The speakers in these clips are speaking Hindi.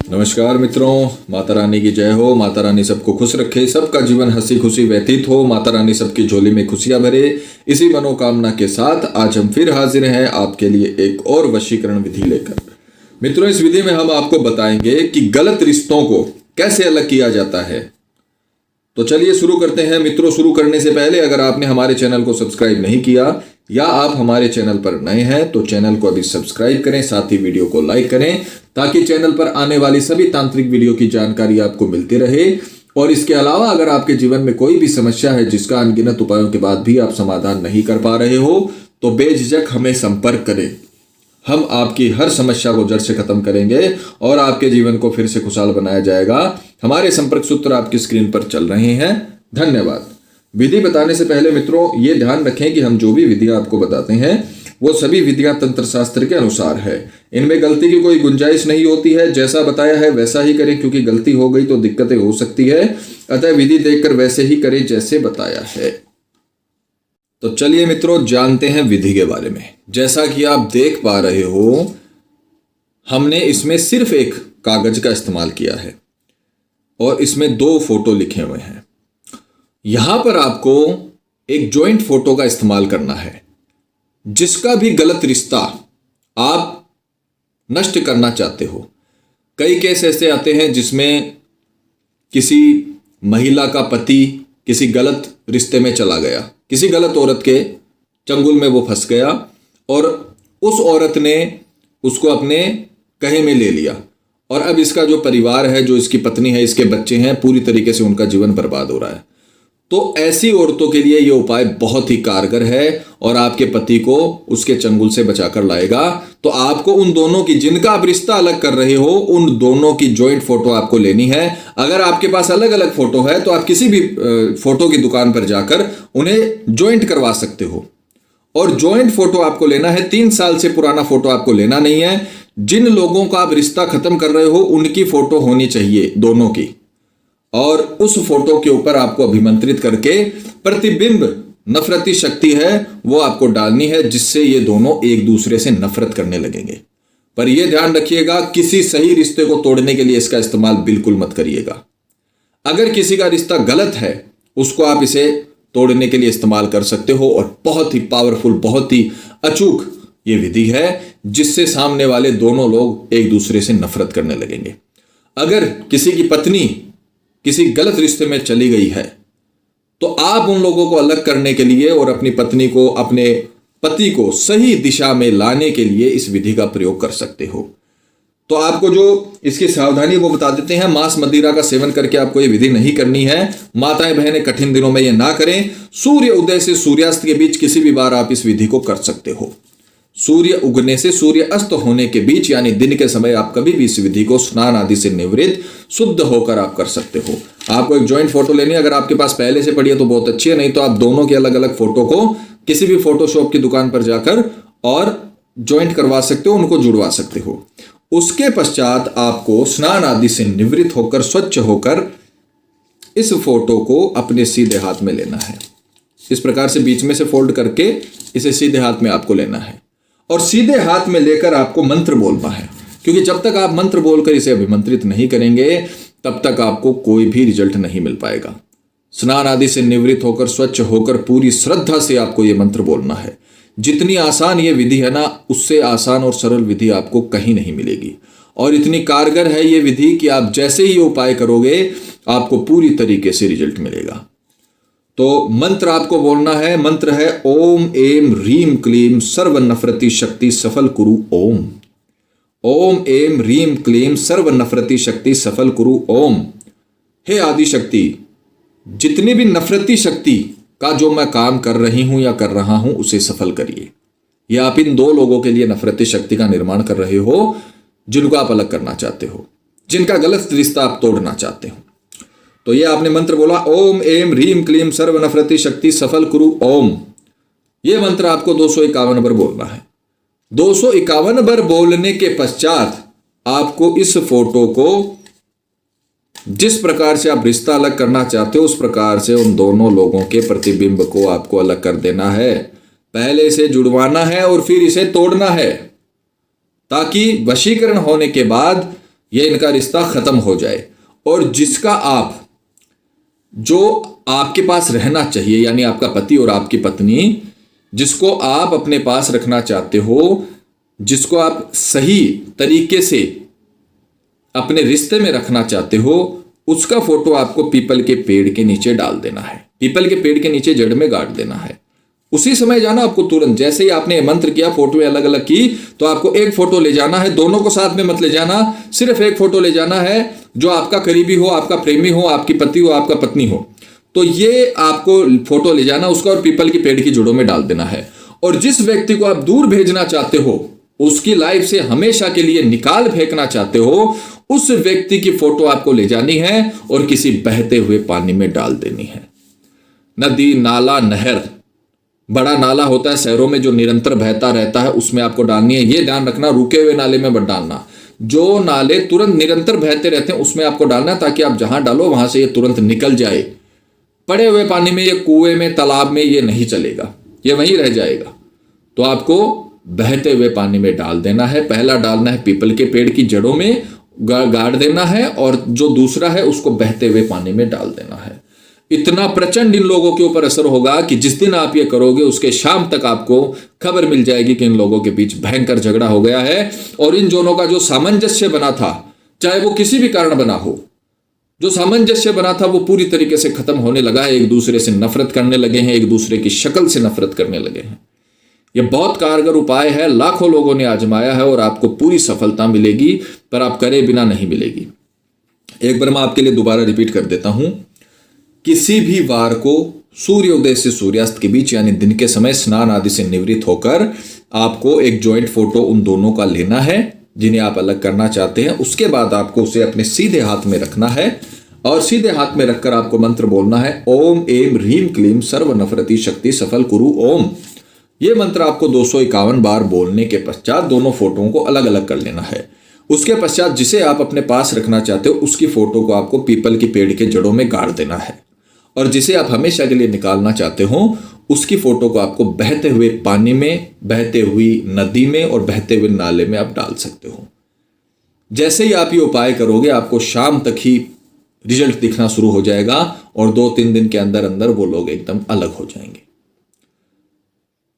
नमस्कार मित्रों, माता रानी की जय हो। माता रानी सबको खुश रखे, सबका जीवन हंसी खुशी व्यतीत हो। माता रानी सबकी झोली में खुशियां भरे। इसी मनोकामना के साथ आज हम फिर हाजिर हैं आपके लिए एक और वशीकरण विधि लेकर। मित्रों, इस विधि में हम आपको बताएंगे कि गलत रिश्तों को कैसे अलग किया जाता है। तो चलिए शुरू करते हैं। मित्रों, शुरू करने से पहले अगर आपने हमारे चैनल को सब्सक्राइब नहीं किया या आप हमारे चैनल पर नए हैं तो चैनल को अभी सब्सक्राइब करें, साथ ही वीडियो को लाइक करें ताकि चैनल पर आने वाली सभी तांत्रिक वीडियो की जानकारी आपको मिलती रहे। और इसके अलावा अगर आपके जीवन में कोई भी समस्या है जिसका अनगिनत उपायों के बाद भी आप समाधान नहीं कर पा रहे हो तो बेझिझक हमें संपर्क करें। हम आपकी हर समस्या को जड़ से खत्म करेंगे और आपके जीवन को फिर से खुशहाल बनाया जाएगा। हमारे संपर्क सूत्र आपकी स्क्रीन पर चल रहे हैं। धन्यवाद। विधि बताने से पहले मित्रों ये ध्यान रखें कि हम जो भी विधियां आपको बताते हैं वो सभी विधियां तंत्र शास्त्र के अनुसार है। इनमें गलती की कोई गुंजाइश नहीं होती है। जैसा बताया है वैसा ही करें, क्योंकि गलती हो गई तो दिक्कतें हो सकती है। अतः विधि देखकर वैसे ही करें जैसे बताया है। तो चलिए मित्रों जानते हैं विधि के बारे में। जैसा कि आप देख पा रहे हो, हमने इसमें सिर्फ एक कागज का इस्तेमाल किया है और इसमें 2 फोटो लिखे हुए हैं। यहां पर आपको एक जॉइंट फोटो का इस्तेमाल करना है। जिसका भी गलत रिश्ता आप नष्ट करना चाहते हो। कई केस ऐसे आते हैं जिसमें किसी महिला का पति किसी गलत रिश्ते में चला गया, किसी गलत औरत के चंगुल में वो फंस गया और उस औरत ने उसको अपने कहे में ले लिया और अब इसका जो परिवार है, जो इसकी पत्नी है, इसके बच्चे हैं, पूरी तरीके से उनका जीवन बर्बाद हो रहा है। तो ऐसी औरतों के लिए यह उपाय बहुत ही कारगर है और आपके पति को उसके चंगुल से बचाकर लाएगा। तो आपको उन दोनों की, जिनका आप रिश्ता अलग कर रहे हो, उन दोनों की जॉइंट फोटो आपको लेनी है। अगर आपके पास अलग अलग फोटो है तो आप किसी भी फोटो की दुकान पर जाकर उन्हें जॉइंट करवा सकते हो। और जॉइंट फोटो आपको लेना है, 3 साल से पुराना फोटो आपको लेना नहीं है। जिन लोगों का आप रिश्ता खत्म कर रहे हो उनकी फोटो होनी चाहिए, दोनों की। और उस फोटो के ऊपर आपको अभिमंत्रित करके प्रतिबिंब नफरती शक्ति है वो आपको डालनी है, जिससे ये दोनों एक दूसरे से नफरत करने लगेंगे। पर यह ध्यान रखिएगा, किसी सही रिश्ते को तोड़ने के लिए इसका इस्तेमाल बिल्कुल मत करिएगा। अगर किसी का रिश्ता गलत है उसको आप इसे तोड़ने के लिए इस्तेमाल कर सकते हो और बहुत ही पावरफुल, बहुत ही अचूक ये विधि है, जिससे सामने वाले दोनों लोग एक दूसरे से नफरत करने लगेंगे। अगर किसी की पत्नी किसी गलत रिश्ते में चली गई है तो आप उन लोगों को अलग करने के लिए और अपनी पत्नी को, अपने पति को सही दिशा में लाने के लिए इस विधि का प्रयोग कर सकते हो। तो आपको जो इसकी सावधानी वो बता देते हैं। मांस मदिरा का सेवन करके आपको ये विधि नहीं करनी है। माताएं बहनें कठिन दिनों में ये ना करें। सूर्य उदय से सूर्यास्त के बीच किसी भी बार आप इस विधि को कर सकते हो। सूर्य उगने से सूर्य अस्त होने के बीच, यानी दिन के समय, आप कभी भी इस विधि को स्नान आदि से निवृत्त शुद्ध होकर आप कर सकते हो। आपको एक जॉइंट फोटो लेनी है। अगर आपके पास पहले से पड़ी है तो बहुत अच्छी है, नहीं तो आप दोनों के अलग अलग फोटो को किसी भी फोटोशॉप की दुकान पर जाकर और जॉइंट करवा सकते हो, उनको जुड़वा सकते हो। उसके पश्चात आपको स्नान आदि से निवृत्त होकर, स्वच्छ होकर इस फोटो को अपने सीधे हाथ में लेना है। इस प्रकार से बीच में से फोल्ड करके इसे सीधे हाथ में आपको लेना है और सीधे हाथ में लेकर आपको मंत्र बोलना है, क्योंकि जब तक आप मंत्र बोलकर इसे अभिमंत्रित नहीं करेंगे तब तक आपको कोई भी रिजल्ट नहीं मिल पाएगा। स्नान आदि से निवृत्त होकर, स्वच्छ होकर, पूरी श्रद्धा से आपको यह मंत्र बोलना है। जितनी आसान ये विधि है ना, उससे आसान और सरल विधि आपको कहीं नहीं मिलेगी। और इतनी कारगर है ये विधि कि आप जैसे ही ये उपाय करोगे आपको पूरी तरीके से रिजल्ट मिलेगा। तो मंत्र आपको बोलना है। मंत्र है ओम एम ह्रीम क्लीम सर्व नफरती शक्ति सफल कुरु ओम। ओम एम ह्रीम क्लीम सर्व नफरती शक्ति सफल कुरु ओम। हे आदि शक्ति, जितनी भी नफरती शक्ति का जो मैं काम कर रही हूं या कर रहा हूं उसे सफल करिए। या आप इन 2 लोगों के लिए नफरती शक्ति का निर्माण कर रहे हो जिनको आप अलग करना चाहते हो, जिनका गलत रिश्ता आप तोड़ना चाहते हो। तो ये आपने मंत्र बोला, ओम एम ह्रीम क्लीम सर्व नफरती शक्ति सफल कुरु ओम। ये मंत्र आपको 251 बार बोलना है। 251 बार बोलने के पश्चात आपको इस फोटो को, जिस प्रकार से आप रिश्ता अलग करना चाहते हो उस प्रकार से उन दोनों लोगों के प्रतिबिंब को आपको अलग कर देना है। पहले इसे जुड़वाना है और फिर इसे तोड़ना है, ताकि वशीकरण होने के बाद ये इनका रिश्ता खत्म हो जाए। और जिसका आप, जो आपके पास रहना चाहिए, यानी आपका पति और आपकी पत्नी, जिसको आप अपने पास रखना चाहते हो, जिसको आप सही तरीके से अपने रिश्ते में रखना चाहते हो, उसका फोटो आपको पीपल के पेड़ के नीचे डाल देना है। पीपल के पेड़ के नीचे जड़ में गाड़ देना है। उसी समय जाना आपको तुरंत, जैसे ही आपने मंत्र किया, फोटो अलग अलग की, तो आपको एक फोटो ले जाना है। दोनों को साथ में मत ले जाना, सिर्फ एक फोटो ले जाना है जो आपका करीबी हो, आपका प्रेमी हो, आपकी पति हो, आपका पत्नी हो। तो ये आपको फोटो ले जाना उसका और पीपल के पेड़ की जड़ों में डाल देना है। और जिस व्यक्ति को आप दूर भेजना चाहते हो, उसकी लाइफ से हमेशा के लिए निकाल फेंकना चाहते हो, उस व्यक्ति की फोटो आपको ले जानी है और किसी बहते हुए पानी में डाल देनी है। नदी, नाला, नहर, बड़ा नाला होता है शहरों में जो निरंतर बहता रहता है, उसमें आपको डालनी है। ये ध्यान रखना, रुके हुए नाले में मत डालना। जो नाले तुरंत निरंतर बहते रहते हैं उसमें आपको डालना है, ताकि आप जहां डालो वहां से ये तुरंत निकल जाए। पड़े हुए पानी में, ये कुएं में, तालाब में ये नहीं चलेगा, ये वहीं रह जाएगा। तो आपको बहते हुए पानी में डाल देना है। पहला डालना है पीपल के पेड़ की जड़ों में गाड़ देना है, और जो दूसरा है उसको बहते हुए पानी में डाल देना है। इतना प्रचंड इन लोगों के ऊपर असर होगा कि जिस दिन आप ये करोगे उसके शाम तक आपको खबर मिल जाएगी कि इन लोगों के बीच भयंकर झगड़ा हो गया है। और इन दोनों का जो सामंजस्य बना था, चाहे वो किसी भी कारण बना हो, जो सामंजस्य बना था वो पूरी तरीके से खत्म होने लगा है। एक दूसरे से नफरत करने लगे हैं, एक दूसरे की शक्ल से नफरत करने लगे हैं। यह बहुत कारगर उपाय है, लाखों लोगों ने आजमाया है और आपको पूरी सफलता मिलेगी, पर आप करे बिना नहीं मिलेगी। एक बार मैं आपके लिए दोबारा रिपीट कर देता हूं। किसी भी वार को सूर्योदय से सूर्यास्त के बीच, यानी दिन के समय, स्नान आदि से निवृत्त होकर आपको एक जॉइंट फोटो उन दोनों का लेना है जिन्हें आप अलग करना चाहते हैं। उसके बाद आपको उसे अपने सीधे हाथ में रखना है और सीधे हाथ में रखकर आपको मंत्र बोलना है, ओम एम ह्रीम क्लीम सर्व नफरती शक्ति सफल कुरु ओम। ये मंत्र आपको 251 बार बोलने के पश्चात दोनों फोटोओं को अलग अलग कर लेना है। उसके पश्चात जिसे आप अपने पास रखना चाहते हो उसकी फोटो को आपको पीपल के पेड़ के जड़ों में गाड़ देना है, और जिसे आप हमेशा के लिए निकालना चाहते हो उसकी फोटो को आपको बहते हुए पानी में, बहते हुई नदी में और बहते हुए नाले में आप डाल सकते हो। जैसे ही आप ये उपाय करोगे आपको शाम तक ही रिजल्ट दिखना शुरू हो जाएगा और 2-3 दिन के अंदर अंदर वो लोग एकदम अलग हो जाएंगे।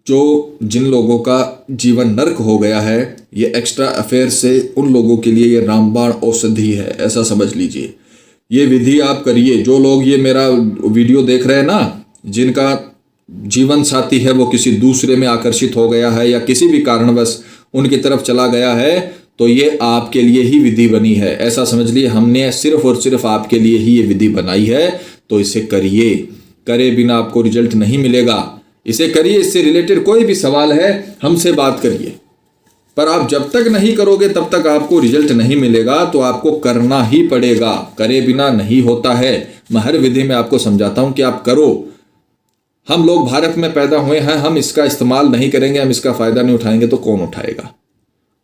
जिन लोगों का जीवन नर्क हो गया है, ये एक्स्ट्रा अफेयर से उन लोगों के लिए ये रामबाण औषधि है, ऐसा समझ लीजिए। ये विधि आप करिए। जो लोग ये मेरा वीडियो देख रहे हैं ना, जिनका जीवन साथी है वो किसी दूसरे में आकर्षित हो गया है या किसी भी कारणवश उनकी तरफ चला गया है, तो ये आपके लिए ही विधि बनी है, ऐसा समझ लिए। हमने सिर्फ और सिर्फ आपके लिए ही ये विधि बनाई है, तो इसे करिए। करे बिना आपको रिजल्ट नहीं मिलेगा, इसे करिए। इससे रिलेटेड कोई भी सवाल है हमसे बात करिए, पर आप जब तक नहीं करोगे तब तक आपको रिजल्ट नहीं मिलेगा। तो आपको करना ही पड़ेगा, करे बिना नहीं होता है। मैं हर विधि में आपको समझाता हूं कि आप करो। हम लोग भारत में पैदा हुए हैं, हम इसका इस्तेमाल नहीं करेंगे, हम इसका फायदा नहीं उठाएंगे तो कौन उठाएगा।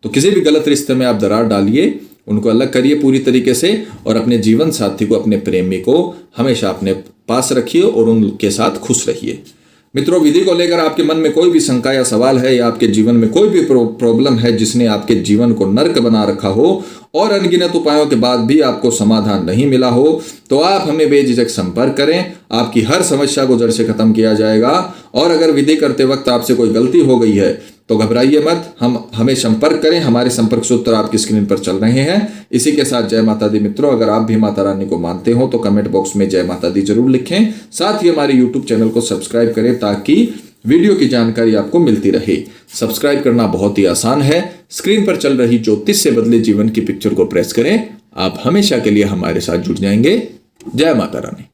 तो किसी भी गलत रिश्ते में आप दरार डालिए, उनको अलग करिए पूरी तरीके से, और अपने जीवन साथी को, अपने प्रेमी को हमेशा अपने पास रखिए और उनके साथ खुश रहिए। मित्रों, विधि को लेकर आपके मन में कोई भी शंका या सवाल है, या आपके जीवन में कोई भी प्रॉब्लम है जिसने आपके जीवन को नर्क बना रखा हो और अनगिनत उपायों के बाद भी आपको समाधान नहीं मिला हो, तो आप हमें बेझिझक संपर्क करें। आपकी हर समस्या को जड़ से खत्म किया जाएगा। और अगर विधि करते वक्त आपसे कोई गलती हो गई है तो घबराइए मत, हमें संपर्क करें। हमारे संपर्क सूत्र आपकी स्क्रीन पर चल रहे हैं। इसी के साथ जय माता दी मित्रों। अगर आप भी माता रानी को मानते हो तो कमेंट बॉक्स में जय माता दी जरूर लिखें। साथ ही हमारे यूट्यूब चैनल को सब्सक्राइब करें ताकि वीडियो की जानकारी आपको मिलती रहे। सब्सक्राइब करना बहुत ही आसान है। स्क्रीन पर चल रही ज्योतिष से बदले जीवन की पिक्चर को प्रेस करें। आप हमेशा के लिए हमारे साथ जुड़ जाएंगे। जय माता रानी।